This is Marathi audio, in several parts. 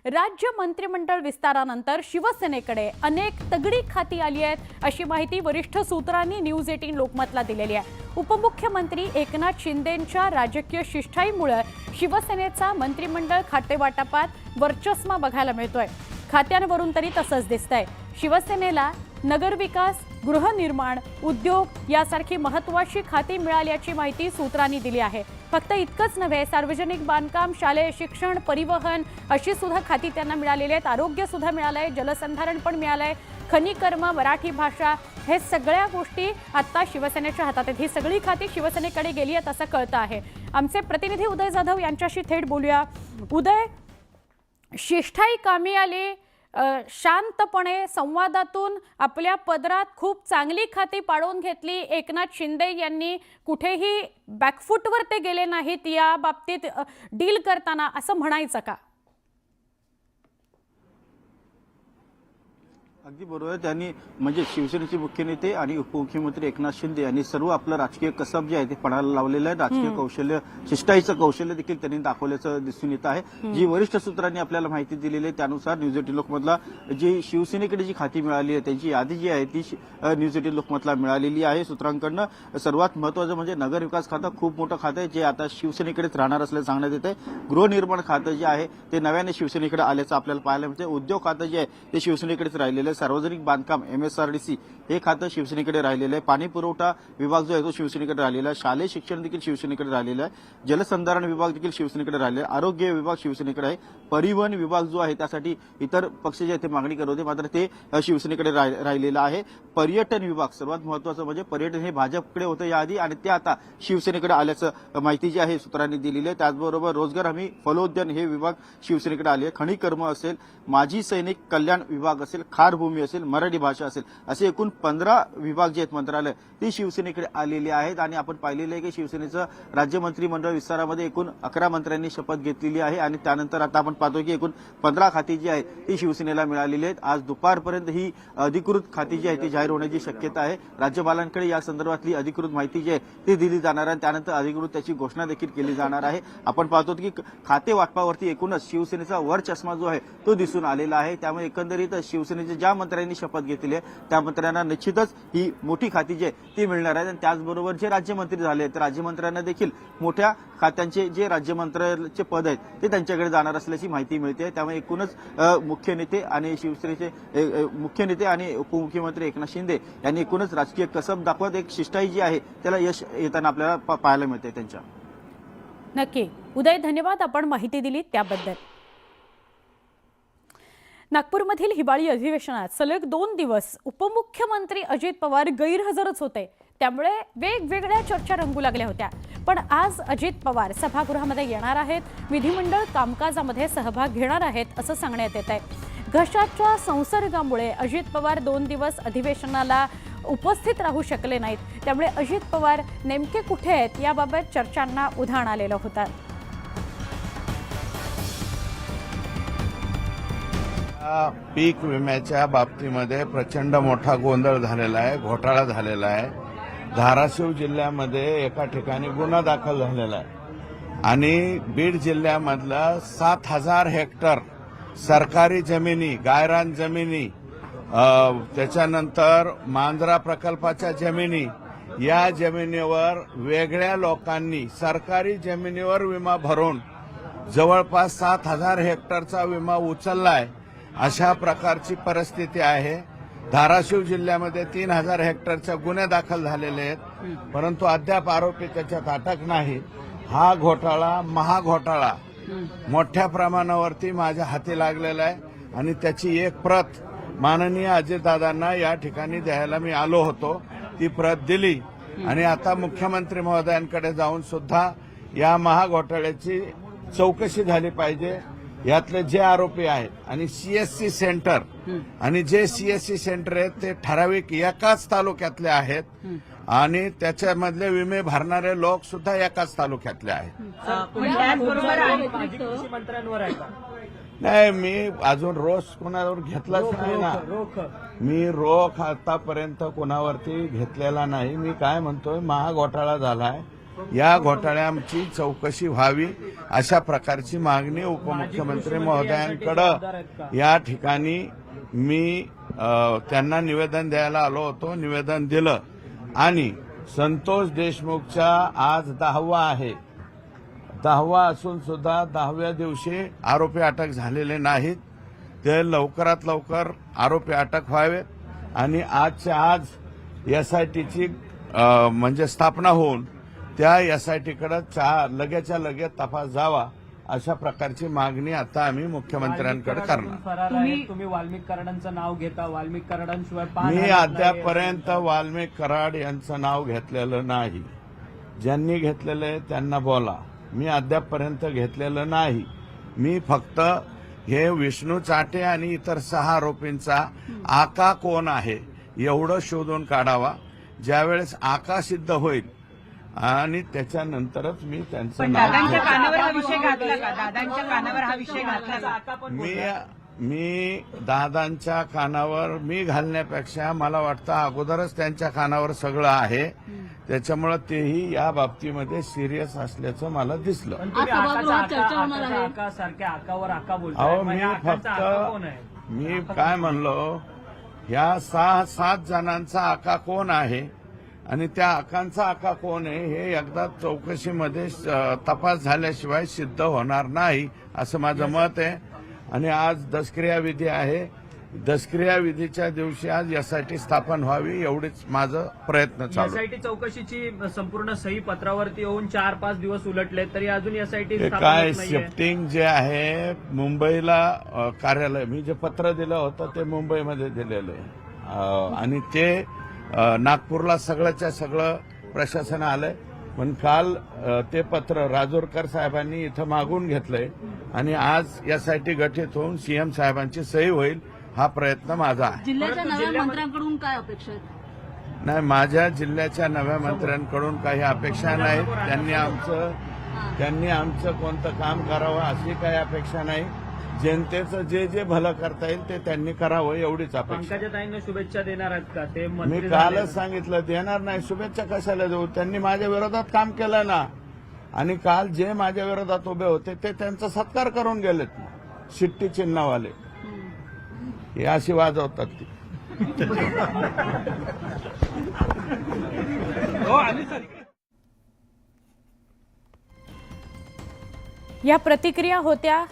राज्य मंत्रिमंडळ विस्तारानंतर शिवसेनेकडे अनेक तगडी खाती आली आहेत अशी माहिती वरिष्ठ सूत्रांनी न्यूज 18 लोकमतला दिलेली आहे। उपमुख्यमंत्री एकनाथ शिंदेंच्या राजकीय शिष्टाईमुळे शिवसेनेचा मंत्रिमंडळ खातेवाटपात वर्चस्व बघायला मिळतोय। खात्यांवरून तरी तसंच दिसतंय। शिवसेनेला नगरविकास, गृहनिर्माण, उद्योग यासारखी महत्त्वाची खाती मिळाल्याची माहिती सूत्रांनी दिली आहे। फक्त इतकंच नव्हे, सार्वजनिक बांधकाम, शालेय शिक्षण, परिवहन अशी सुद्धा खाती त्यांना मिळालेली आहेत। आरोग्य सुद्धा मिळालंय, जलसंधारण पण मिळालंय, खनिकर्म, मराठी भाषा हे सगळ्या गोष्टी आता शिवसेनेच्या हातात आहेत। ही सगळी खाती शिवसेनेकडे गेली आहेत असं कळतं आहे। आमचे प्रतिनिधी उदय जाधव यांच्याशी थेट बोलूया। उदय, शिष्टाई कामी आली, शांतपणे संवादातून आपल्या पदरात खूप चांगली खाती पाडून घेतली एकनाथ शिंदे यांनी, कुठेही बॅकफूटवर ते गेले नाहीत या बाबतीत डील करताना, असं म्हणायचं का? अगदी बरोबर। त्यांनी म्हणजे शिवसेनेचे मुख्य नेते आणि उपमुख्यमंत्री एकनाथ शिंदे यांनी सर्व आपलं राजकीय कसब जे आहे ते पणाला लावलेलं आहे। राजकीय कौशल्य, शिष्टाईचं कौशल्य देखील त्यांनी दाखवल्याचं दिसून येत आहे। जी वरिष्ठ सूत्रांनी आपल्याला माहिती दिलेली आहे त्यानुसार न्यूज 18 लोकमतला जी शिवसेनेकडे जी खाती मिळाली आहे त्यांची यादी जी आहे ती न्यूज 18 लोकमतला मिळालेली आहे सूत्रांकडनं। सर्वात महत्त्वाचं म्हणजे नगरविकास खातं खूप मोठं खातं आहे जे आता शिवसेनेकडेच राहणार असल्याचं सांगण्यात येत आहे। गृहनिर्माण खातं जे आहे ते नव्याने शिवसेनेकडे आल्याचं आपल्याला पाहायला मिळते। उद्योग खातं जे आहे ते शिवसेनेकडेच राहिलेलं आहे। सार्वजनिक बांधकाम MSRDC हे खातं शिवसेनेकडे राहिलेलं आहे। पाणी पुरवठा विभाग जो आहे तो शिवसेनेकडे राहिलेला आहे। शालेय शिक्षण देखील शिवसेनेकडे राहिलेलं आहे। जलसंधारण विभाग देखील शिवसेनेकडे राहिलेला आहे। आरोग्य विभाग शिवसेनेकडे आहे। परिवहन विभाग जो आहे त्यासाठी इतर पक्ष जे ते मागणी करत होते मात्र ते शिवसेनेकडे राहिलेलं आहे। पर्यटन विभाग सर्वात महत्त्वाचं म्हणजे पर्यटन हे भाजपकडे होतं याआधी आणि ते आता शिवसेनेकडे आल्याचं माहिती जी आहे सूत्रांनी दिलेली आहे। त्याचबरोबर रोजगार हमी, फलोद्यान हे विभाग शिवसेनेकडे आले आहे। खनिकर्म असेल, माजी सैनिक कल्याण विभाग असेल, खारभूमी असेल, मराठी भाषा असेल असे एकूण 15 विभाग जे आहेत मंत्रालय ती शिवसेनेकडे आलेली आहेत। आणि आपण पाहिलेलं आहे की शिवसेनेचं राज्य मंत्रिमंडळ विस्तारामध्ये एकूण 11 मंत्र्यांनी शपथ घेतलेली आहे आणि त्यानंतर आता आपण पाहतो की एकूण 15 खाती जी आहे ती शिवसेनेला मिळालेली आहेत। आज दुपारपर्यंत ही अधिकृत खाती जी आहे ती जाहीर होण्याची शक्यता आहे। राज्यपालांकडे या संदर्भातली अधिकृत माहिती जी आहे ती दिली जाणार आहे। त्यानंतर अधिकृत त्याची घोषणा देखील केली जाणार आहे। आपण पाहतो की खाते वाटपावरती एकूणच शिवसेनेचा वरचष्मा जो आहे तो दिसून आलेला आहे। त्यामुळे एकंदरीत शिवसेनेचे ज्या मंत्र्यांनी शपथ घेतली आहे त्या मंत्र्यांना निश्चितच ही मोठी खाती जी आहे ती मिळणार आहेत। आणि त्याचबरोबर जे राज्यमंत्री झाले तर राज्यमंत्र्यांना देखील मोठ्या खात्यांचे जे राज्यमंत्र्याचे पद आहेत ते त्यांच्याकडे जाणार असल्याची माहिती मिळते। त्यामुळे एकूणच मुख्य नेते आणि शिवसेनेचे मुख्य नेते आणि उपमुख्यमंत्री एकनाथ शिंदे यांनी एकूणच राजकीय कसब दाखवत एक शिष्टाई जी आहे त्याला यश येताना आपल्याला पाहायला मिळते त्यांच्या। नक्की उदय, धन्यवाद आपण माहिती दिली त्याबद्दल। नागपूरमधील हिवाळी अधिवेशनात सलग 2 दिवस उपमुख्यमंत्री अजित पवार गैरहजरच होते, त्यामुळे वेगवेगळ्या चर्चा रंगू लागल्या होत्या। पण आज अजित पवार सभागृहामध्ये येणार आहेत, विधिमंडळ कामकाजामध्ये सहभाग घेणार आहेत असं सांगण्यात येत आहे। घशाच्या संसर्गामुळे अजित पवार 2 दिवस अधिवेशनाला उपस्थित राहू शकले नाहीत, त्यामुळे अजित पवार नेमके कुठे आहेत याबाबत चर्चांना उधाण आलेलं होतं। पीक विम्याच्या बाबतीमध्ये प्रचंड मोठा गोंधळ झालेला आहे, घोटाळा झालेला आहे। धाराशिव जिल्ह्यामध्ये एका ठिकाणी गुन्हा दाखल झालेला आहे आणि बीड जिल्ह्यामधला 7000 हेक्टर सरकारी जमिनी, गायरान जमिनी, त्याच्यानंतर मांजरा प्रकल्पाच्या जमिनी, या जमिनीवर वेगळ्या लोकांनी सरकारी जमिनीवर विमा भरून जवळपास 7000 हेक्टरचा विमा उचललाय। अशा प्रकारची परिस्थिती आहे। धाराशिव जिल्ह्यामध्ये 3000 हेक्टरचे गुन्हे दाखल झालेले आहेत, परंतु अद्याप आरोपी त्याच्यात अटक नाही। हा घोटाळा, महाघोटाळा मोठ्या प्रमाणावरती माझ्या हाती लागलेला आहे आणि त्याची एक प्रत माननीय अजितदादांना या ठिकाणी द्यायला मी आलो होतो। ती प्रत दिली आणि आता मुख्यमंत्री महोदयांकडे जाऊन सुद्धा या महाघोटाळ्याची चौकशी झाली पाहिजे। यातले जे आरोपी आहेत आणि CSC सेंटर आणि जे CSC सेंटर आहेत ते ठराविक एकाच तालुक्यातले आहेत आणि त्याच्यामधले विमे भरणारे लोक सुद्धा एकाच तालुक्यातले आहेत। नाही, मी अजून रोष कोणावर घेतलाच नाही ना। मी रोख आतापर्यंत कोणावरती घेतलेला नाही। मी काय म्हणतोय, महाघोटाळा झालाय, या घोटाळ्याची चौकशी व्हावी अशा प्रकारची मागणी उपमुख्यमंत्री महोदयांकडे या ठिकाणी मी त्यांना निवेदन द्यायला आलो होतो. निवेदन दिलं आणि संतोष देशमुखचा आज 10वा आहे. 10वा असून सुद्धा 10व्या दिवशी आरोपी अटक झालेले नाहीत. ते लवकरात लवकर आरोपी अटक व्हावेत आणि आजच्या आज एसआयटीची म्हणजे स्थापना होऊन त्या एसआयटीकडे लगेचच्या लगेच तपास जावा अशा प्रकारची मागणी आता आम्ही मुख्यमंत्र्यांकडे करणार. तुम्ही वाल्मिक कराडांचं नाव घेता. वाल्मिक कराडांशिवाय मी अद्यापर्यंत वाल्मिक कराड यांचं नाव घेतलेलं नाही. ज्यांनी घेतलेलं आहे त्यांना बोला. मी अद्यापर्यंत घेतलेलं नाही. मी फक्त हे विष्णू चाटे आणि इतर 6 आरोपींचा आका कोण आहे एवढं शोधून काढावा. ज्यावेळेस आका सिद्ध होईल आणि त्याच्यानंतरच मी त्यांचं नाव दादांच्या कानावर हा विषय घातला का? दादांच्या कानावर हा विषय घातला का? मी दादांच्या कानावर मी घालण्यापेक्षा मला वाटतं अगोदरच त्यांच्या कानावर सगळं आहे. त्याच्यामुळे तेही या बाबतीमध्ये सिरियस असल्याचं मला दिसलं. सारख्या आकावर आका अहो बोलतो. मी काय म्हणलो, या 6-7 जणांचा आका कोण आहे आणि त्या आकांचा आका कोण आहे हे एकदा चौकशीमध्ये तपास झाल्याशिवाय सिद्ध होणार नाही असं माझं मत आहे. आणि आज दसक्रिया विधी आहे. दसक्रिया विधीच्या दिवशी आज एसआयटी स्थापन व्हावी एवढीच माझं प्रयत्न चालू. एसआयटी चौकशीची संपूर्ण सही पत्रावरती येऊन 4-5 दिवस उलटले तरी अजून एसआयटी काय शिफ्टिंग जे आहे मुंबईला कार्यालय मी जे पत्र दिलं होतं ते मुंबईमध्ये दिलेलं आहे आणि ते नागपूरला सगळंच्या सगळं प्रशासन आलंय. पण काल ते पत्र राजूरकर साहेबांनी इथं मागून घेतलंय आणि आज एसआयटी गठीत होऊन सीएम साहेबांची सही होईल हा प्रयत्न माझा आहे. जिल्ह्याच्या नव्या मंत्र्यांकडून काय अपेक्षा आहेत? नाही, माझ्या जिल्ह्याच्या नव्या मंत्र्यांकडून काही अपेक्षा नाहीत. त्यांनी आमचं कोणतं काम करावं अशी काही अपेक्षा नाही. जनतेचं जे जे भलं करता येईल ते त्यांनी करावं एवढीच अपेक्षा. पंकजाताईंना शुभेच्छा देणार आहेत का? ते मी कालच सांगितलं देणार नाही. शुभेच्छा कशाला देऊ? त्यांनी माझ्या विरोधात काम केलं ना. आणि काल जे माझ्या विरोधात उभे होते ते त्यांचा सत्कार करून गेलेत शिट्टी चिन्हवाले. हे अशी वाजवतात ती. या प्रतिक्रिया होत्या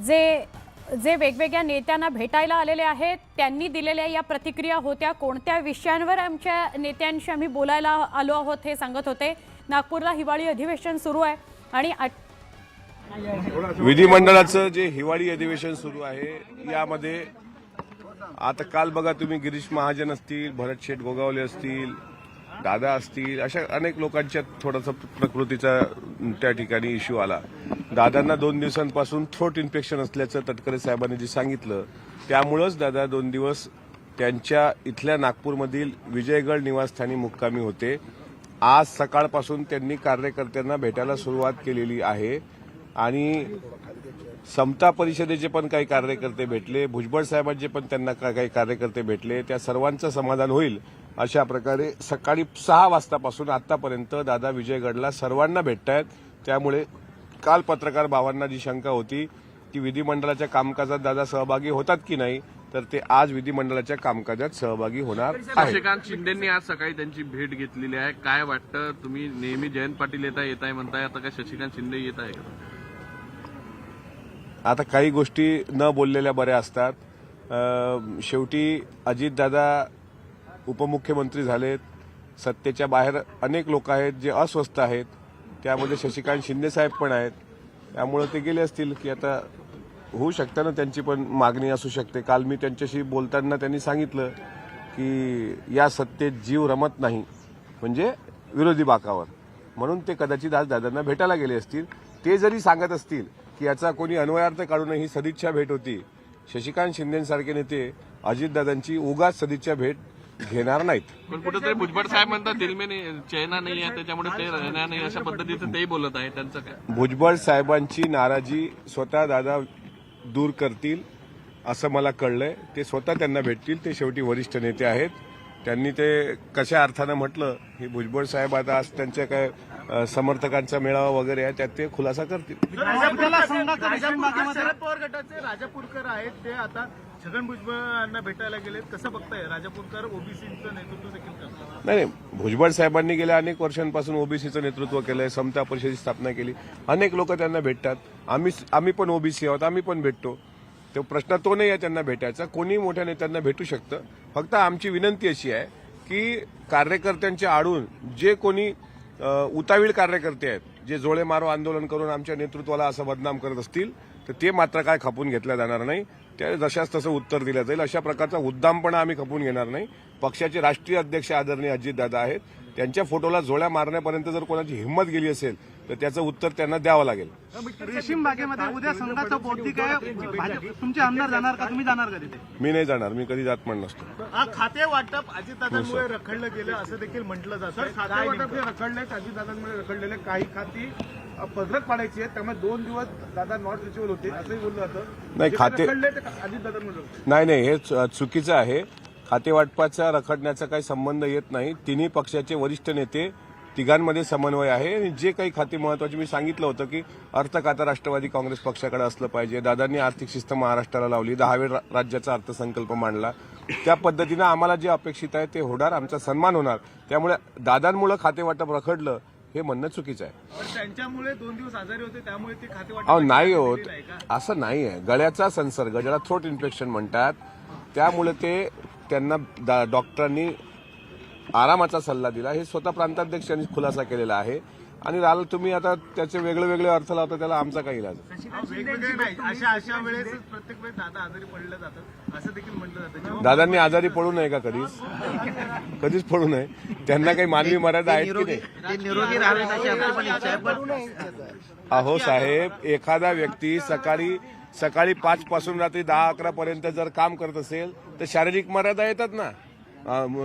जे वेगवेगळ्या नेत्यांना भेटायला आलेले आहेत त्यांनी दिलेल्या या प्रतिक्रिया होत्या. कोणत्या विषयांवर आमच्या नेत्यांशी आम्ही बोलायला आलो आहोत हे सांगत होते. नागपूरला हिवाळी अधिवेशन सुरू आहे आणि विधिमंडळाचं जे हिवाळी अधिवेशन सुरू आहे यामध्ये आता काल बघा तुम्ही गिरीश महाजन असतील, भरत शेठ गोगावले असतील, दादा असतील, अशा अनेक लोकांच्या थोडासा प्रकृतीचा त्या ठिकाणी इश्यू आला. दादांना 2 दिवसांपासून थ्रोट इन्फेक्शन असल्याचं तटकरे साहेबांनी जे सांगितलं त्यामुळंच दादा 2 दिवस त्यांच्या इथल्या नागपूरमधील विजयगड निवासस्थानी मुक्कामी होते. आज सकाळपासून त्यांनी कार्यकर्त्यांना भेटायला सुरुवात केलेली आहे आणि समता परिषदेचे पण काही कार्यकर्ते भेटले, भुजबळ साहेबांचे पण त्यांना काही कार्यकर्ते भेटले. त्या सर्वांचं समाधान होईल अशा प्रकारे सकाळी 6 वाजतापासून आतापर्यंत दादा विजयगडला सर्वांना भेटतायत. त्यामुळे काल पत्रकार भावांना जी शंका होती की विधिमंडळाच्या कामकाजात दादा सहभागी होतात की नाही, तर ते आज विधिमंडळाच्या कामकाजात सहभागी होणार आहेत. शशिकांत शिंदेंनी आज सकाळी त्यांची भेट घेतलेली आहे. काय वाटतं? तुम्ही नेहमी जयंत पाटील येत आहे म्हणताय, आता काय शशिकांत शिंदे येत आहे का? आता काही गोष्टी न बोललेल्या बऱ्या असतात. शेवटी अजितदादा उपमुख्यमंत्री झालेत. सत्तेच्या बाहेर अनेक लोक आहेत जे अस्वस्थ आहेत. त्यामध्ये शशिकांत शिंदे साहेब पण आहेत. त्यामुळे ते गेले असतील की आता होऊ शकतं ना त्यांची पण मागणी असू शकते. काल मी त्यांच्याशी बोलताना त्यांनी सांगितलं की या सत्तेत जीव रमत नाही म्हणजे विरोधी बाकावर, म्हणून ते कदाचित आज दादांना भेटायला गेले असतील. ते जरी सांगत असतील की याचा कोणी अन्वयार्थ काढू नये ही सदिच्छा भेट होती, शशिकांत शिंदेसारखे नेते अजितदादांची उगाच सदिच्छा भेट घेणार नाहीत. पण कुठेतरी भुजबळ साहेब म्हणतात दिल में चैना नाही आहे त्याच्यामुळे ते राहणार नाही अशा पद्धतीचं तेही बोलत आहे. त्यांचं काय? भुजबळ साहेबांची नाराजी स्वतः दादा दूर करतील असं मला कळलंय. ते स्वतः त्यांना भेटतील. ते शेवटी वरिष्ठ नेते आहेत. त्यांनी ते कशा अर्थानं म्हटलं हे भुजबळ साहेब आता आज त्यांच्या काय समर्थकांचा मेळावा वगैरे आहे त्यात ते खुलासा करतील. शरद पवार गटाचे राजापूरकर आहेत ते आता छगन भुजबळांना भेटायला गेलेत. कसं बघताय? राजापूरकर ओबीसीचं नेतृत्व देखील करतात. नाही, भुजबळ साहेबांनी गेल्या अनेक वर्षांपासून ओबीसीचं नेतृत्व केलंय, समता परिषदेची स्थापना केली, अनेक लोक त्यांना भेटतात. आम्ही पण ओबीसी आहोत, आम्ही पण भेटतो. तो प्रश्न तो नाही आहे त्यांना भेटायचा, कोणी मोठ्या नेत्यांना भेटू शकतं. फक्त आमची विनंती अशी आहे की कार्यकर्त्यांच्या आडून जे कोणी उतावीळ कार्यकर्ते आहेत, जे जोळे मारो आंदोलन करून आमच्या नेतृत्वाला असं बदनाम करत असतील तर ते मात्र काय खपून घेतल्या जाणार नाही. त्या जशाच तसं उत्तर दिलं जाईल. अशा प्रकारचा उद्दामपणा आम्ही खपून घेणार नाही. पक्षाचे राष्ट्रीय अध्यक्ष आदरणीय अजितदादा आहेत, त्यांच्या फोटोला जोळ्या मारण्यापर्यंत जर कोणाची हिंमत गेली असेल तर त्याचं उत्तर त्यांना द्यावं लागेल. रेशीम बागेमध्ये उद्या संघाचं बौद्धिक आहे. तुमचे आमदार जाणार का? तुम्ही जाणार का तिथे? मी नाही जाणार, मी कधी जात पण नसतो. खाते वाटप अजितदादांमुळे रखडलं गेलं असं देखील म्हटलं जातं. खाते वाटप हे रखडले, अजितदादांमुळे रखडलेले काही खाती पदरात पाडायची आहेत, त्यामुळे 2 दिवस दादा नॉट रिचेबल होते असंही बोललं जातं. नाही, खाते अजितदादांमुळे नाही, हे चुकीचं आहे. खाते वाटपाचा रखडण्याचा काही संबंध येत नाही. तिन्ही पक्षाचे वरिष्ठ नेते, तिघांमध्ये समन्वय आहे. आणि जे काही खाते महत्वाचे मी सांगितलं होतं की अर्थ खातं राष्ट्रवादी काँग्रेस पक्षाकडे असलं पाहिजे. दादांनी आर्थिक शिस्त महाराष्ट्राला लावली, 10व्या राज्याचा अर्थसंकल्प मांडला. त्या पद्धतीनं आम्हाला जे अपेक्षित आहे ते होणार, आमचा सन्मान होणार. त्यामुळे दादांमुळे खाते वाटप रखडलं हे म्हणणं चुकीचं आहे. त्यांच्यामुळे 2 दिवस आजारी होते त्यामुळे ते खाते अहो नाही होत, असं नाही आहे. गळ्याचा संसर्ग, ज्याला थ्रोट इन्फेक्शन म्हणतात, त्यामुळे ते त्यांना डॉक्टरांनी आरामाचा सल्ला दिला. हे स्वतः प्रांताध्यक्षांनी खुलासा केलेला आहे. आणि राहिलं तुम्ही आता त्याचे वेगळे वेगळे अर्थ लावता, त्याला आमचा काही इलाज नाही. अशा वेळेस प्रत्येक वेळेस दादा आजारी पडले जातात असं देखील म्हटलं जातं. दादांनी आजारी पडू नये का? कधीच पडू नये. त्यांना काही मानवी मर्यादा आहेत की नाही? अहो साहेब, एखादा व्यक्ती सकाळी 5 पासून रात्री 10-11 पर्यंत जर काम करत असेल तर शारीरिक मर्यादा येतात ना.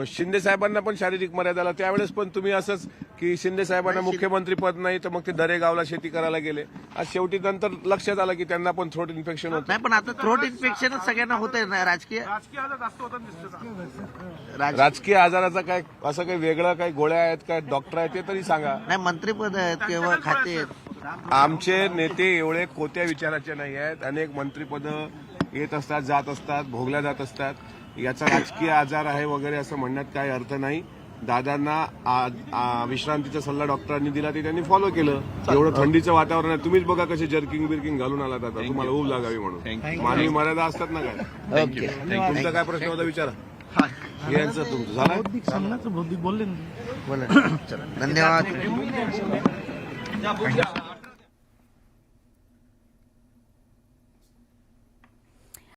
शिंदे साहेबांना पण शारीरिक मर्यादाला, त्यावेळेस पण तुम्ही असंच की शिंदे साहेबांना मुख्यमंत्री पद नाही तर मग ते दरेगावला शेती करायला गेले. आज शेवटी नंतर लक्षात आलं की त्यांना पण थ्रोट इन्फेक्शन होतं. नाही, पण आता थ्रोट इन्फेक्शनच सगळ्यांना होतंय ना. राजकीय आजार जास्त होतात दिसतं. राजकीय आजाराचा काय असं काही वेगळं काही गोळ्या आहेत काय, डॉक्टर आहेत ते तरी सांगा. नाही, मंत्रीपद आहेत किंवा खाते आहेत. आमचे नेते एवढे कोत्या विचाराचे नाही आहेत. अनेक मंत्रिपद येत असतात, जात असतात, भोगल्या जात असतात. याचा राजकीय आजार आहे वगैरे असं म्हणण्यात काही अर्थ नाही. दादांना विश्रांतीचा सल्ला डॉक्टरांनी दिला, ते त्यांनी फॉलो केलं. एवढं थंडीचं वातावरण आहे, तुम्हीच बघा कसे जर्किंग बिर्किंग घालून आलात आता, तुम्हाला ऊब लागावी म्हणून. मानवी मर्यादा असतात ना काय. तुमचा काय प्रश्न होता विचारा. यांचं तुमचं झालं. धन्यवाद.